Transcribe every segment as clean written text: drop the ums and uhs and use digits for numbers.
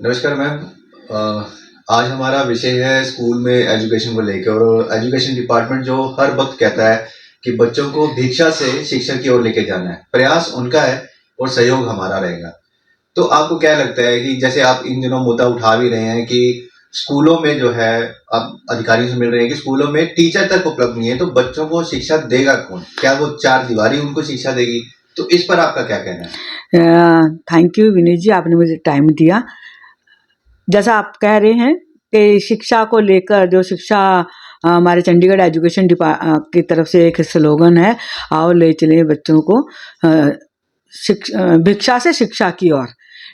नमस्कार मैम। आज हमारा विषय है स्कूल में एजुकेशन को लेकर, और एजुकेशन डिपार्टमेंट जो हर वक्त कहता है कि बच्चों को भिक्षा से शिक्षा की ओर लेके जाना है। प्रयास उनका है और सहयोग हमारा रहेगा। तो आपको क्या लगता है कि जैसे आप इन दिनों मुद्दा उठा भी रहे हैं कि स्कूलों में जो है, आप अधिकारियों से मिल रहे हैं कि स्कूलों में टीचर तक उपलब्ध नहीं है, तो बच्चों को शिक्षा देगा कौन? क्या वो चार दीवारी उनको शिक्षा देगी? तो इस पर आपका क्या कहना है? थैंक यू विनीत जी, आपने मुझे टाइम दिया। जैसा आप कह रहे हैं कि शिक्षा को लेकर जो शिक्षा हमारे चंडीगढ़ एजुकेशन की तरफ से एक स्लोगन है, आओ ले चले बच्चों को भिक्षा से शिक्षा की ओर,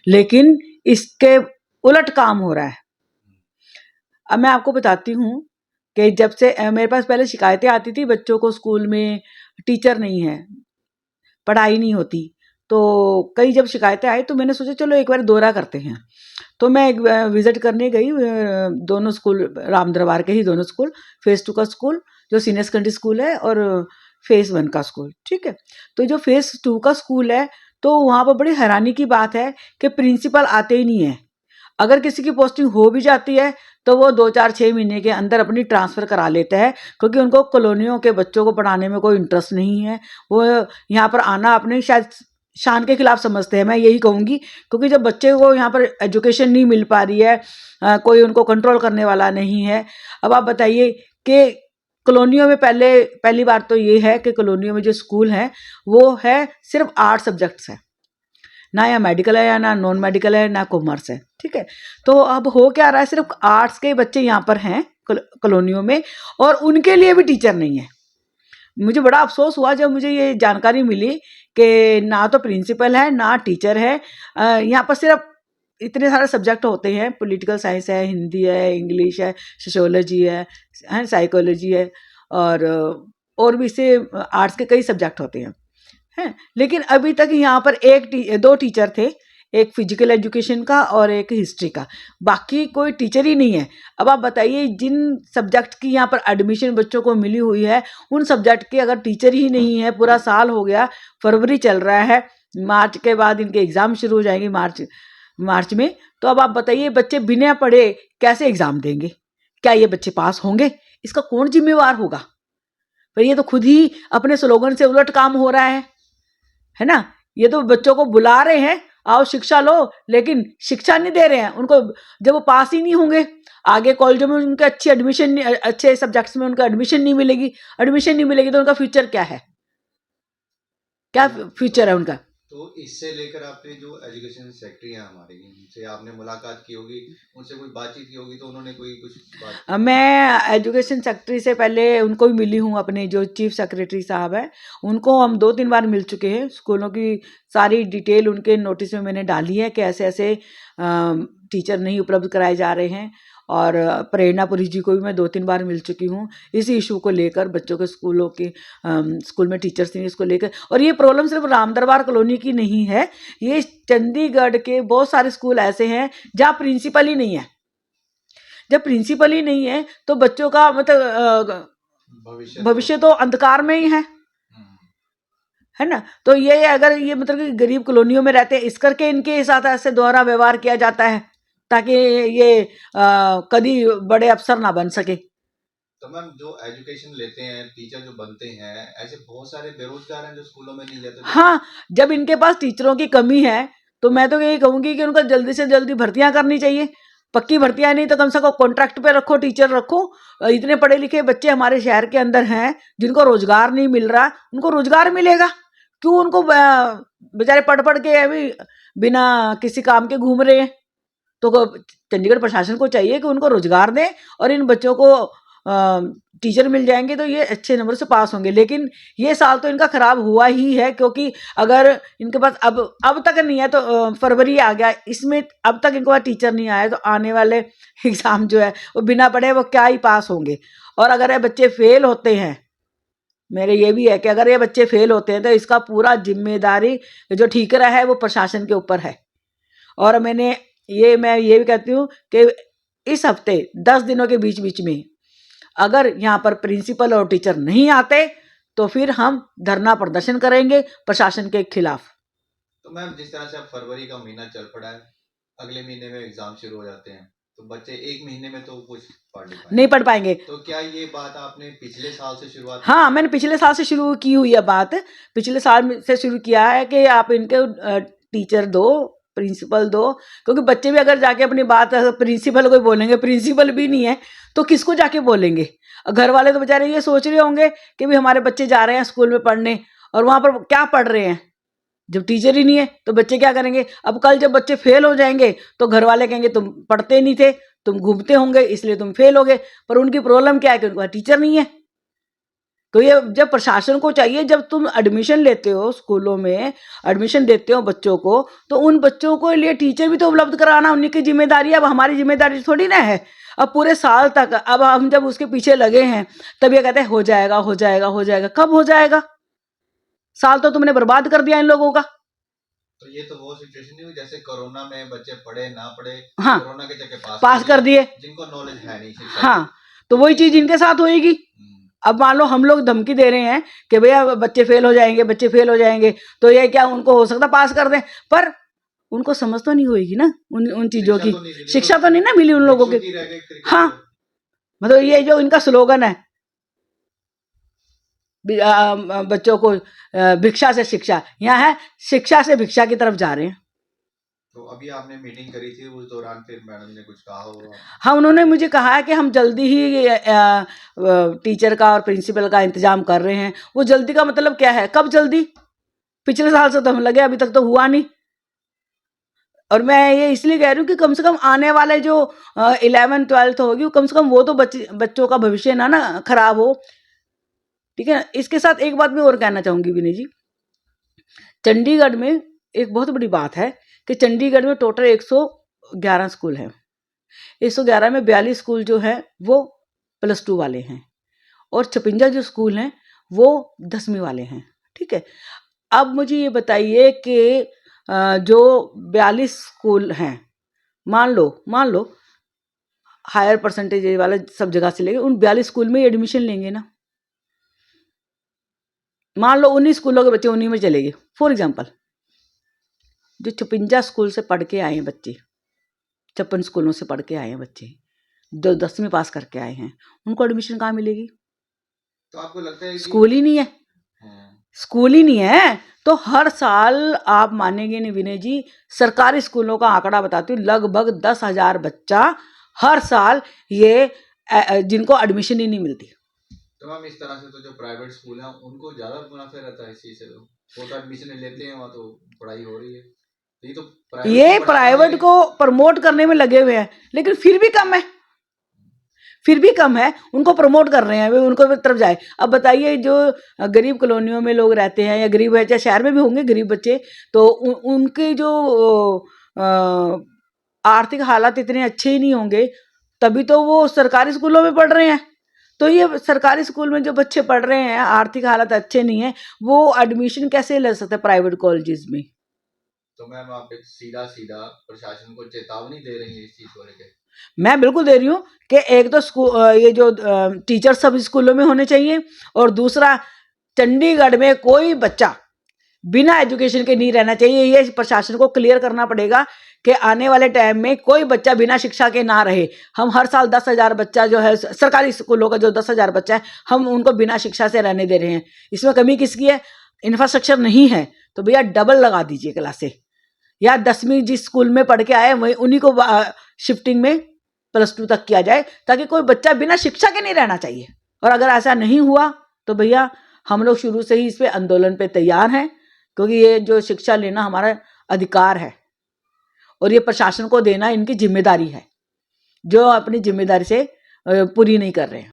लेकिन इसके उलट काम हो रहा है। अब मैं आपको बताती हूँ कि जब से मेरे पास पहले शिकायतें आती थी बच्चों को स्कूल में टीचर नहीं है, पढ़ाई नहीं होती, तो कई जब शिकायतें आई तो मैंने सोचा चलो एक बार दौरा करते हैं। तो मैं एक विजिट करने गई दोनों स्कूल, राम दरबार के ही दोनों स्कूल, फेज़ 2 का स्कूल जो सीनियर सेकेंडरी स्कूल है और फेज़ 1 का स्कूल, ठीक है। तो जो फेज़ 2 का स्कूल है तो वहाँ पर बड़ी हैरानी की बात है कि प्रिंसिपल आते ही नहीं है। अगर किसी की पोस्टिंग हो भी जाती है तो वो 2-4-6 महीने के अंदर अपनी ट्रांसफ़र करा लेते हैं, क्योंकि उनको कॉलोनियों के बच्चों को पढ़ाने में कोई इंटरेस्ट नहीं है। वो यहाँ पर आना अपने शायद शान के खिलाफ समझते हैं, मैं यही कहूँगी, क्योंकि जब बच्चे को यहाँ पर एजुकेशन नहीं मिल पा रही है, कोई उनको कंट्रोल करने वाला नहीं है। अब आप बताइए कि कॉलोनियों में पहली बार तो ये है कि कॉलोनियों में जो स्कूल हैं वो है सिर्फ 8 सब्जेक्ट्स हैं, ना या मेडिकल है, या ना नॉन मेडिकल है, ना कॉमर्स है, ठीक है। तो अब हो क्या रहा है, सिर्फ आर्ट्स के बच्चे यहाँ पर हैं कॉलोनियों में, और उनके लिए भी टीचर नहीं है। मुझे बड़ा अफसोस हुआ जब मुझे ये जानकारी मिली कि ना तो प्रिंसिपल है ना टीचर है। यहाँ पर सिर्फ इतने सारे सब्जेक्ट होते हैं, पॉलिटिकल साइंस है, हिंदी है, इंग्लिश है, सोशियोलॉजी है, साइकोलॉजी है, और भी इससे आर्ट्स के कई सब्जेक्ट होते हैं। लेकिन अभी तक यहाँ पर दो टीचर थे, एक फिजिकल एजुकेशन का और एक हिस्ट्री का, बाकी कोई टीचर ही नहीं है। अब आप बताइए, जिन सब्जेक्ट की यहाँ पर एडमिशन बच्चों को मिली हुई है, उन सब्जेक्ट के अगर टीचर ही नहीं है, पूरा साल हो गया, फरवरी चल रहा है, मार्च के बाद इनके एग्ज़ाम शुरू हो जाएंगे, मार्च में। तो अब आप बताइए बच्चे बिना पढ़े कैसे एग्ज़ाम देंगे? क्या ये बच्चे पास होंगे? इसका कौन जिम्मेवार होगा? पर ये तो खुद ही अपने स्लोगन से उलट काम हो रहा है ना। ये तो बच्चों को बुला रहे हैं, आओ शिक्षा लो, लेकिन शिक्षा नहीं दे रहे हैं उनको। जब वो पास ही नहीं होंगे, आगे कॉलेजों में उनके अच्छे सब्जेक्ट्स में उनका एडमिशन नहीं मिलेगी तो उनका फ्यूचर क्या है? क्या फ्यूचर है उनका? तो इससे लेकर आपने जो एजुकेशन सेक्रेटरी हैं हमारी, उनसे आपने मुलाकात की होगी, उनसे कोई बातचीत की होगी, तो उन्होंने कोई कुछ बात? मैं एजुकेशन सेक्रेटरी से पहले उनको भी मिली हूँ, अपने जो चीफ सेक्रेटरी साहब हैं उनको हम 2-3 बार मिल चुके हैं। स्कूलों की सारी डिटेल उनके नोटिस में मैंने डाली है कि ऐसे ऐसे टीचर नहीं उपलब्ध कराए जा रहे हैं, और प्रेरणापुरी जी को भी मैं 2-3 बार मिल चुकी हूँ इसी इशू को लेकर, बच्चों के स्कूल में टीचर्स नहीं, इसको लेकर। और ये प्रॉब्लम सिर्फ राम दरबार कॉलोनी की नहीं है, ये चंडीगढ़ के बहुत सारे स्कूल ऐसे हैं जहाँ प्रिंसिपल ही नहीं है। जब प्रिंसिपल ही नहीं है तो बच्चों का मतलब भविष्य तो अंधकार में ही है ना। तो ये अगर ये मतलब कि गरीब कॉलोनियों में रहते हैं, इस करके इनके साथ ऐसे दोहरा व्यवहार किया जाता है ताकि ये कभी बड़े अफसर ना बन सके। तो मैम, जो एजुकेशन लेते हैं, टीचर जो बनते हैं, ऐसे बहुत सारे बेरोजगार हैं जो स्कूलों में नहीं जाते। हाँ, जब इनके पास टीचरों की कमी है तो मैं तो यही कहूंगी कि उनको जल्दी से जल्दी भर्तियां करनी चाहिए। पक्की भर्तियां नहीं तो कम से कम कॉन्ट्रैक्ट पे रखो, टीचर रखो। इतने पढ़े लिखे बच्चे हमारे शहर के अंदर हैं जिनको रोजगार नहीं मिल रहा, उनको रोजगार मिलेगा। क्यों उनको बेचारे पढ़ पढ़ के अभी बिना किसी काम के घूम रहे हैं? तो चंडीगढ़ प्रशासन को चाहिए कि उनको रोजगार दें, और इन बच्चों को टीचर मिल जाएंगे तो ये अच्छे नंबर से पास होंगे। लेकिन ये साल तो इनका खराब हुआ ही है, क्योंकि अगर इनके पास अब तक नहीं है, तो फरवरी आ गया, इसमें अब तक इनके पास टीचर नहीं आया, तो आने वाले एग्ज़ाम जो है वो बिना पढ़े वो क्या ही पास होंगे। और अगर ये बच्चे फेल होते हैं, मेरे ये भी है कि अगर ये बच्चे फेल होते हैं तो इसका पूरा जिम्मेदारी जो ठीकरा है वो प्रशासन के ऊपर है। और मैं ये भी कहती हूँ कि इस हफ्ते 10 दिनों के बीच बीच में अगर यहाँ पर प्रिंसिपल और टीचर नहीं आते तो फिर हम धरना प्रदर्शन करेंगे प्रशासन के खिलाफ। तो मैम, जिस तरह से अब फरवरी का महीना चल पड़ा है, अगले महीने में एग्जाम शुरू हो जाते हैं, तो बच्चे एक महीने में तो कुछ पढ़ नहीं नहीं पाएंगे। पढ़ पाएंगे। तो क्या ये बात आपने पिछले साल से शुरुआत की हाँ, थी? मैंने पिछले साल से शुरू की हुई है बात। पिछले साल से शुरू किया है कि आप इनके टीचर दो, प्रिंसिपल दो, क्योंकि बच्चे भी अगर जाके अपनी बात प्रिंसिपल को ही बोलेंगे, प्रिंसिपल भी नहीं है तो किसको जाके बोलेंगे। घर वाले तो बेचारे ये सोच रहे होंगे कि भी हमारे बच्चे जा रहे हैं स्कूल में पढ़ने, और वहां पर क्या पढ़ रहे हैं जब टीचर ही नहीं है, तो बच्चे क्या करेंगे। अब कल जब बच्चे फेल हो जाएंगे तो घर वाले कहेंगे तुम पढ़ते नहीं थे, तुम घूमते होंगे इसलिए तुम फेल हो गए। पर उनकी प्रॉब्लम क्या है कि उनके पास टीचर नहीं है। तो ये जब प्रशासन को चाहिए, जब तुम एडमिशन लेते हो स्कूलों में, एडमिशन देते हो बच्चों को, तो उन बच्चों को लिए टीचर भी तो उपलब्ध कराना उन्हीं की जिम्मेदारी है। अब हमारी जिम्मेदारी थोड़ी ना है। अब पूरे साल तक अब हम जब उसके पीछे लगे हैं, तब ये कहते हैं हो जाएगा हो जाएगा हो जाएगा। कब हो जाएगा? साल तो तुमने बर्बाद कर दिया इन लोगों का। तो ये तो वो सिचुएशन नहीं हुई जैसे कोरोना में बच्चे पढ़े ना पढ़े, हाँ, कोरोना के चक्कर पास कर दिए। जिनको नॉलेज है नहीं शिक्षा की। हाँ, तो वही चीज इनके साथ होएगी। अब मान लो हम लोग धमकी दे रहे हैं कि भैया बच्चे फेल हो जाएंगे, बच्चे फेल हो जाएंगे, तो ये क्या उनको हो सकता पास कर दें, पर उनको समझ तो नहीं होएगी ना उन चीजों की। शिक्षा तो नहीं ना मिली उन लोगों के। हाँ, मतलब ये जो इनका स्लोगन है बच्चों को भिक्षा से शिक्षा, यहाँ है शिक्षा से भिक्षा की तरफ जा रहे हैं। तो अभी आपने मीटिंग करी थी, उस दौरान फिर मैडम ने कुछ कहा होगा? हाँ, उन्होंने मुझे कहा है कि हम जल्दी ही टीचर का और प्रिंसिपल का इंतजाम कर रहे हैं। वो जल्दी का मतलब क्या है? कब जल्दी? पिछले साल से तो हम लगे, अभी तक तो हुआ नहीं। और मैं ये इसलिए कह रही हूँ कि कम से कम आने वाले जो 11th-12th होगी, कम से कम वो तो बच्चों का भविष्य ना खराब हो। ठीक है ना। इसके साथ एक बात मैं और कहना चाहूंगी विनय जी। चंडीगढ़ में एक बहुत बड़ी बात है कि चंडीगढ़ में टोटल 111 स्कूल हैं। 111 में 42 स्कूल जो है वो +2 वाले हैं, और 56 जो स्कूल हैं वो 10वीं वाले हैं। ठीक है। अब मुझे ये बताइए कि जो 42 स्कूल हैं, मान लो हायर परसेंटेज वाले सब जगह से लेंगे, उन 42 स्कूल में एडमिशन लेंगे ना। मान लो 19 स्कूलों के बच्चे उन्हीं में चले गए। फॉर एग्जाम्पल, जो 56 स्कूल से पढ़ के आए हैं बच्चे, 56 स्कूलों से पढ़ के आए हैं बच्चे, जो 10वीं पास करके आए हैं, उनको एडमिशन कहाँ मिलेगी? तो आपको लगता है कि स्कूल ही नहीं है। स्कूल ही नहीं है तो हर साल, आप मानेंगे नहीं विनय जी, सरकारी स्कूलों का आंकड़ा बताती हूँ, लगभग 10,000 बच्चा हर साल ये जिनको एडमिशन ही नहीं मिलती। तो मैम इस तरह से तो जो प्राइवेट स्कूल हैं उनको ज्यादा मुनाफा रहता है इस चीज से। तो वो तो एडमिशन लेते हैं, वहाँ तो पढ़ाई हो रही है। तो ये प्राइवेट को प्रमोट करने में लगे हुए हैं, लेकिन फिर भी कम है, फिर भी कम है। उनको प्रमोट कर रहे हैं, वे उनको तरफ जाए। अब बताइए, जो गरीब कॉलोनियों में लोग रहते हैं, या गरीब है, चाहे शहर में भी होंगे गरीब बच्चे, तो उनके जो आर्थिक हालात इतने अच्छे ही नहीं होंगे, तभी तो वो सरकारी स्कूलों में पढ़ रहे हैं। तो ये सरकारी स्कूल में जो बच्चे पढ़ रहे हैं, आर्थिक हालत अच्छे नहीं है, वो एडमिशन कैसे ले सकते प्राइवेट कॉलेजेस में? तो मैम आप एक सीधा सीधा प्रशासन को चेतावनी दे रही है इस चीज को लेकर? मैं बिल्कुल दे रही हूँ कि एक तो स्कूल, ये जो टीचर सब स्कूलों में होने चाहिए, और दूसरा, चंडीगढ़ में कोई बच्चा बिना एजुकेशन के नहीं रहना चाहिए। ये प्रशासन को क्लियर करना पड़ेगा कि आने वाले टाइम में कोई बच्चा बिना शिक्षा के ना रहे। हम हर साल 10,000 बच्चा जो है सरकारी स्कूलों का, जो 10,000 बच्चा है, हम उनको बिना शिक्षा से रहने दे रहे हैं। इसमें कमी किसकी है? इंफ्रास्ट्रक्चर नहीं है तो भैया डबल लगा दीजिए क्लासे, या 10वीं जिस स्कूल में पढ़ के आए वही उन्हीं को शिफ्टिंग में +2 तक किया जाए, ताकि कोई बच्चा बिना शिक्षा के नहीं रहना चाहिए। और अगर ऐसा नहीं हुआ तो भैया हम लोग शुरू से ही इस पे आंदोलन पे तैयार हैं, क्योंकि ये जो शिक्षा लेना हमारा अधिकार है, और ये प्रशासन को देना इनकी जिम्मेदारी है, जो अपनी जिम्मेदारी से पूरी नहीं कर रहे हैं।